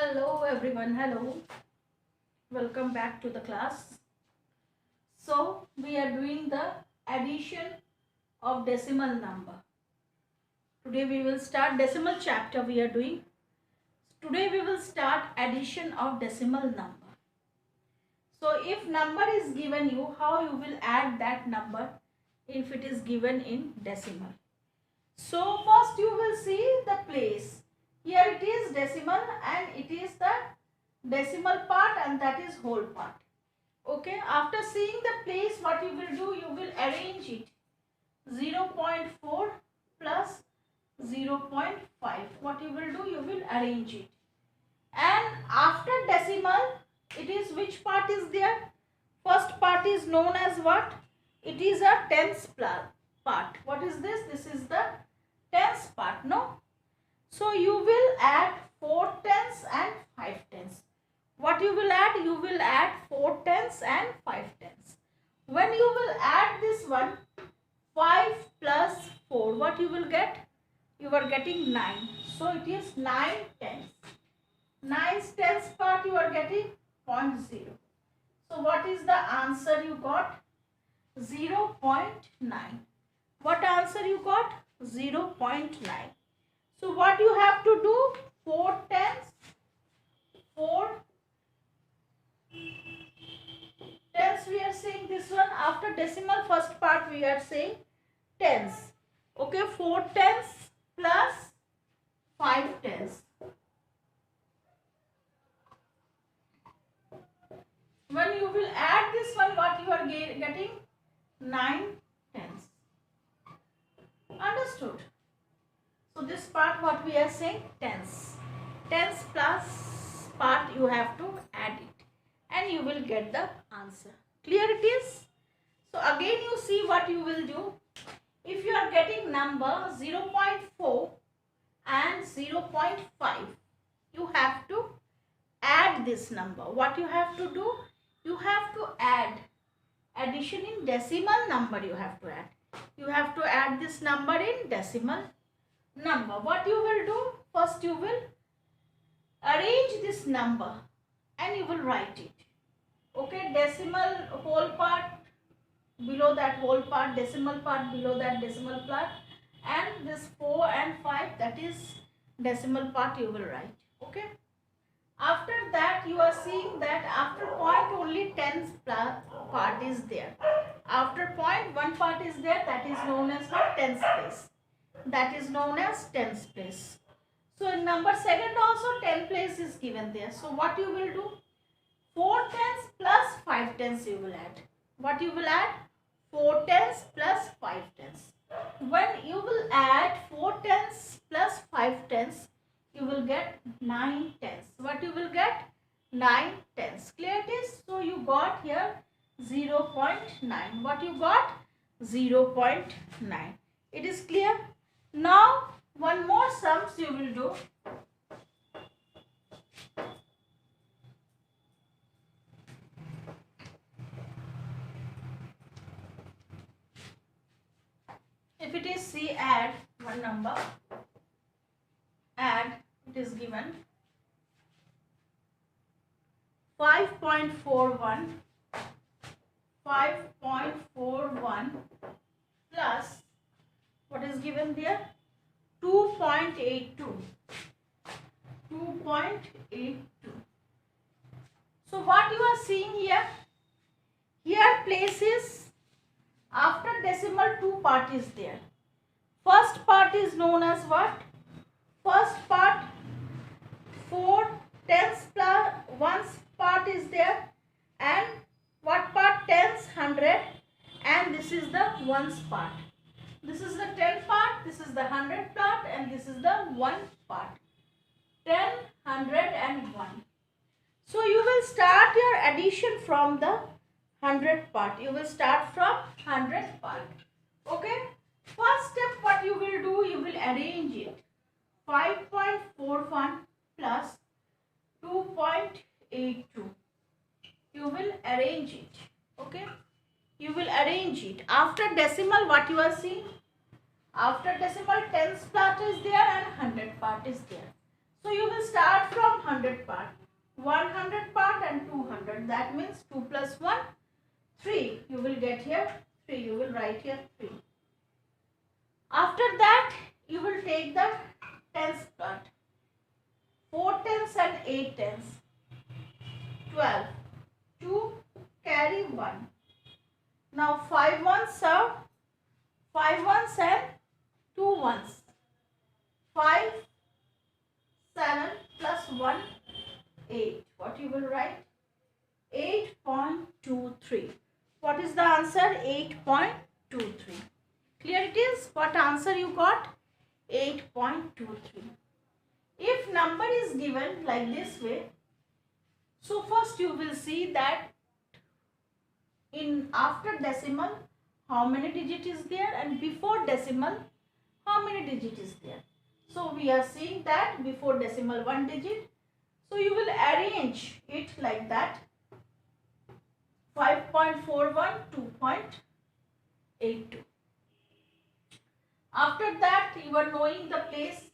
Hello everyone, hello. Welcome back to the class. So we are doing the addition of decimal number. Today we will start decimal chapter we are doing. Today we will start addition of decimal number. So if number is given you, how you will add that number if it is given in decimal. So first you will see the place. Here it is decimal and it is the decimal part and that is whole part. Okay, after seeing the place, what you will do, you will arrange it 0.4 plus 0.5. What you will do, you will arrange it. And after decimal, it is which part is there? First part is known as what? It is a tens part. What is this? This is the tens part, no? So you will add 4 tens and 5 tens. What you will add? You will add 4 tens and 5 tens. When you will add this one, 5 plus 4, what you will get? You are getting 9. So it is 9 tens. 9 tens part you are getting 0.0. So what is the answer you got? 0.9. What answer you got? 0.9. So what you have to do? 4 tens. 4 tens we are saying this one. After decimal first part we are saying tens. Okay, 4 tens plus 5 tens. When you will add this one, what you are getting? 9 tens. Understood? So this part what we are saying tens. Tens plus part you have to add it and you will get the answer. Clear it is? So again you see what you will do. If you are getting number 0.4 and 0.5, you have to add this number. What you have to do? You have to add. Addition in decimal number you have to add. You have to add this number in decimal number. What you will do? First you will arrange this number and you will write it. Okay, decimal whole part below that whole part, decimal part below that decimal part, and this 4 and 5, that is decimal part you will write. Okay. After that you are seeing that after point only tens part is there. After point one part is there, that is known as what? Tens place. That is known as tens place. So in number second also 10 place is given there. So what you will do? 4 tens plus 5 tens you will add. What you will add? 4 tens plus 5 tens. When you will add 4 tens plus 5 tens, you will get 9 tens. What you will get? 9 tens. Clear it is? So you got here 0.9. What you got? 0.9. It is clear? Now one more sums you will do. If it is C, add one number. Add, it is given 5.41 plus what is given there? 2.82. So what you are seeing here? Here places after decimal 2 part is there. First part is known as what? First part 4 tens plus 1 part is there, and what part? Tens, 100, and this is the ones part. This is the 10 part, this is the 100 part, and this is the 1 part. 10, 100 and 1. So you will start your addition from the 100 part. You will start from 100 part. Okay. First step what you will do, you will arrange it. 5.41 plus 2.82. You will arrange it. Okay. You will arrange it. After decimal what you are seeing? After decimal tens part is there and 100 part is there. So you will start from 100 part. 100 part and 200. That means 2 plus 1, 3. You will get here 3. You will write here 3. After that, you will take the tens part. 4 tens and 8 tens. 12. 2 carry 1. Now 5 ones are 5 ones and 2 ones. 5, 7 plus 1, 8. What you will write? 8.23. What is the answer? 8.23. Clear it is? What answer you got? 8.23. If number is given like this way, so first you will see that in after decimal how many digit is there and before decimal how many digit is there. So we are seeing that before decimal 1 digit. So you will arrange it like that. 5.41, 2.82. After that you are knowing the place.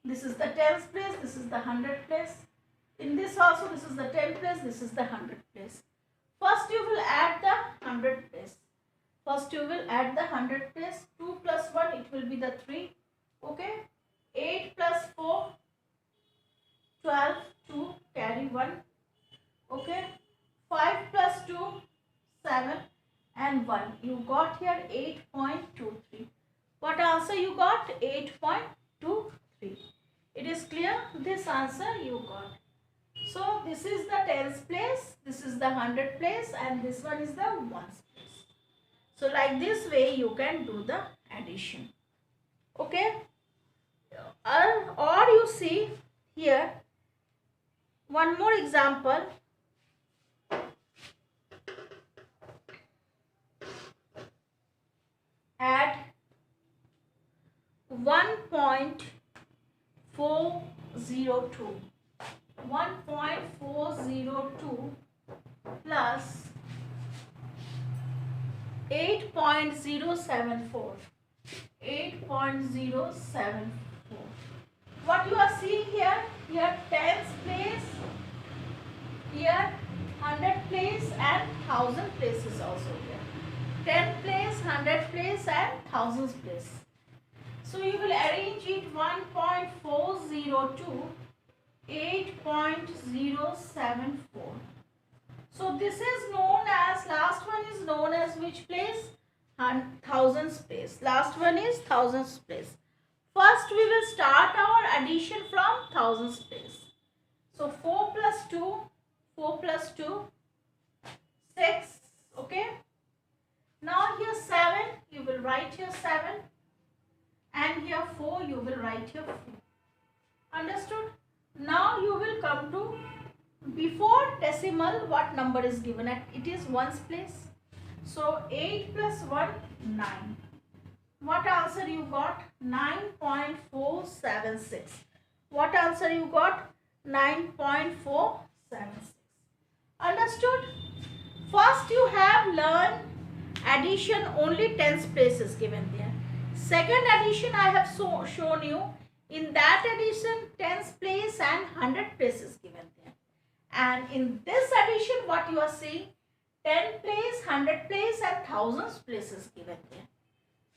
This is the tens place, this is the 100 place. In this also this is the 10 place, this is the 100 place. First you will add the 100 place. First you will add the 100 place. 2 plus 1, it will be the 3. Okay. 8 plus 4, 12, 2 carry 1. Okay. 5 plus 2, 7 and 1. You got here 8.23. What answer you got? 8.23. It is clear? This answer you got. So this is the tens place, this is the 100 place and this one is the ones place. So like this way you can do the addition. Okay. Or you see here one more example. Add 1.402. 1.402 plus 8.074. 8.074. What you are seeing here? Here tens place, here 100 place and 1000 place is also here. 10 place, 100 place and thousands place. So you will arrange it 1.402, 8.074. So this is known as, last one is known as which place? Thousands place. Last one is thousands place. First we will start our addition from thousands place. So 4 plus 2, 4 plus 2, 6. Okay. Now here 7, you will write here 7. And here 4, you will write here 4. Understood? Now you will come to before decimal what number is given at. It is ones place. So 8 plus 1, 9. What answer you got? 9.476. What answer you got? 9.476. Understood? First you have learned addition, only tens places given there. Second addition I have shown you. In that addition, tens place and 100 places given there. And in this addition, what you are seeing, 10 place, 100 place and thousands places given there.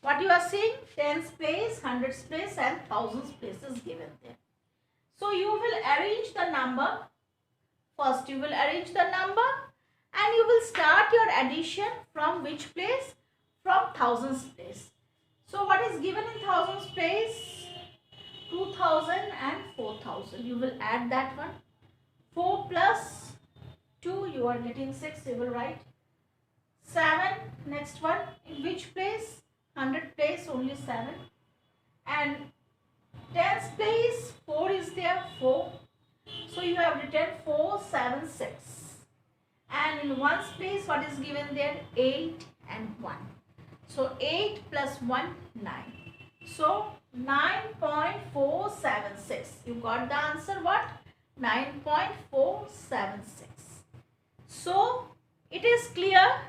What you are seeing, tens place, hundreds place and thousands places given there. So you will arrange the number. First you will arrange the number and you will start your addition from which place? From thousands place. So what is given in thousands place? 2000 and 4000. You will add that one. 4 plus 2, you are getting 6. You will write 7. Next one, in which place? 100 place, only 7. And tens place, 4 is there, 4. So you have written 476. And in ones place, what is given there? 8 and 1. So 8 plus 1, 9. So 9.476. You got the answer what? 9.476. So it is clear.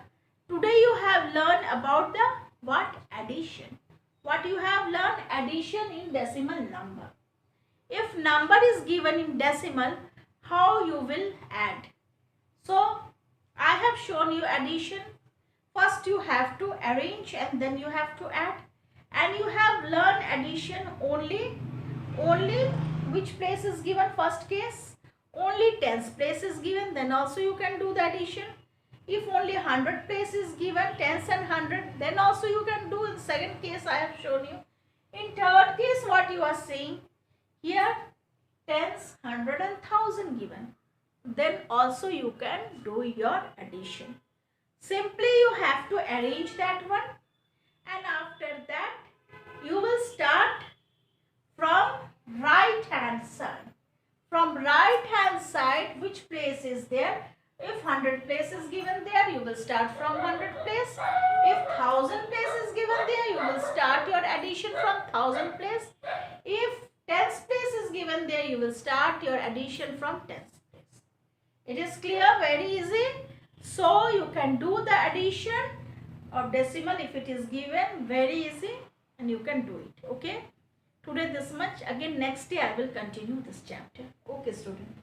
Today you have learned about the what? Addition. What you have learned? Addition in decimal number. If number is given in decimal, how you will add? So I have shown you addition. First you have to arrange and then you have to add. And you have learned addition only which place is given first case? Only tens place is given, then also you can do the addition. If only 100 place is given, tens and 100, then also you can do. In second case I have shown you. In third case what you are saying? Here tens, 100 and 1000 given. Then also you can do your addition. Simply you have to arrange that one, and after that you will start from right hand side. From right hand side, which place is there? If 100 place is given there, you will start from 100 place. If 1000 place is given there, you will start your addition from 1000 place. If tens place is given there, you will start your addition from tens place. It is clear, very easy. So you can do the addition of decimal if it is given, very easy, and you can do it. Okay. Today this much. Again next day I will continue this chapter. Okay student.